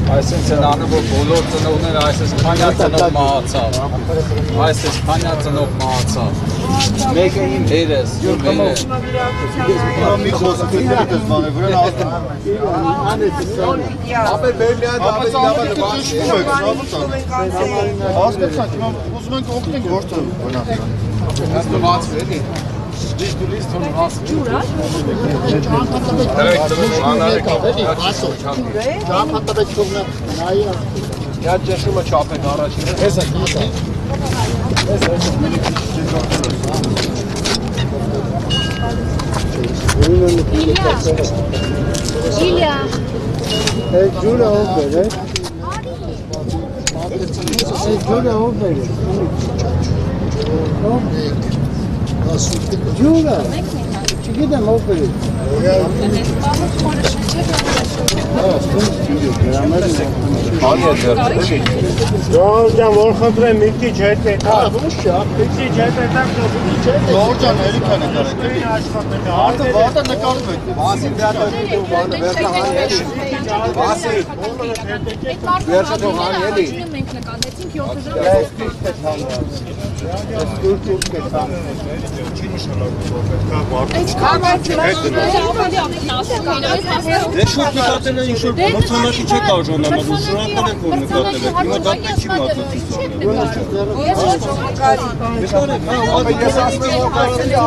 Այսինքն ցնանը որ բոլոր ծնողները այսպես քանյա ծնող մահացավ։ Այսպես քանյա ծնող մահացավ։ Մեկը իմ երես, մերը։ Մի խոսք դիտես բանը, որն ասում։ Ապա բերլիա դավիթը բաշխում եք, հասկացա, հիմա ուզում ենք օգնենք գործը բնական։ Դա բաց էլի։ Լիստ von was Jura? Я чешу ма чапен առաջին։ Էսա։ Իլիա։ Ջուրը ով է։ Ջուրը ով է։ Ջուրը։ Չգիտեմ ով է։ Ջան, որ խնդրեմ մի քիչ հետ է, հա, ոչ չէ, մի քիչ հետ է, տակ դու չէ։ Ջան, էլի քան է կարեք։ Վարտը նկարում եք։ Վասի դատը դու բանը վերջահան էլի։ Վասի։ Վերջը դու հանի էլի։ Մենք նկատեցինք 7 ժամ։ Դե շուտ նկատել են ինչ-որ մրցանակի չեք արժանանալու, շնորհակալ ենք որ նկատել եք, հիմա դա պետք չի մատուցություն։ Ես ասում եմ, որ կարելի է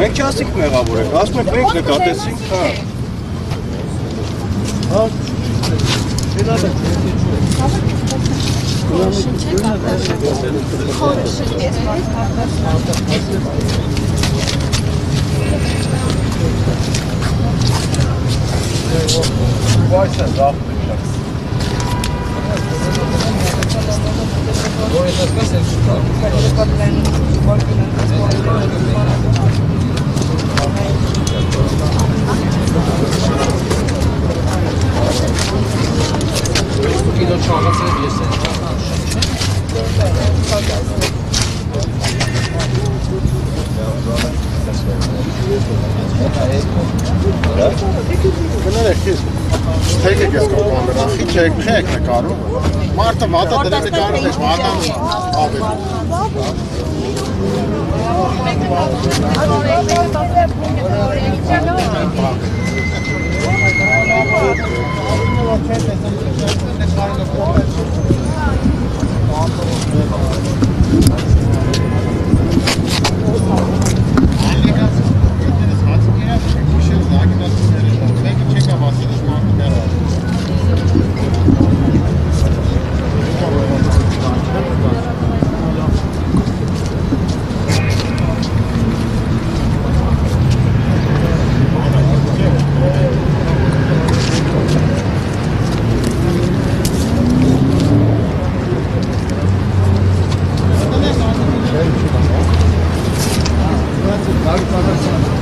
Մենք չասենք մեղավոր եք, ասում ենք մենք նկատեցինք, հա։ Թեք ես կողմանը, խիչ եք նկարում։ Մարդը մատա դրի նկարում եք, մատանում ավելի։ Thank you.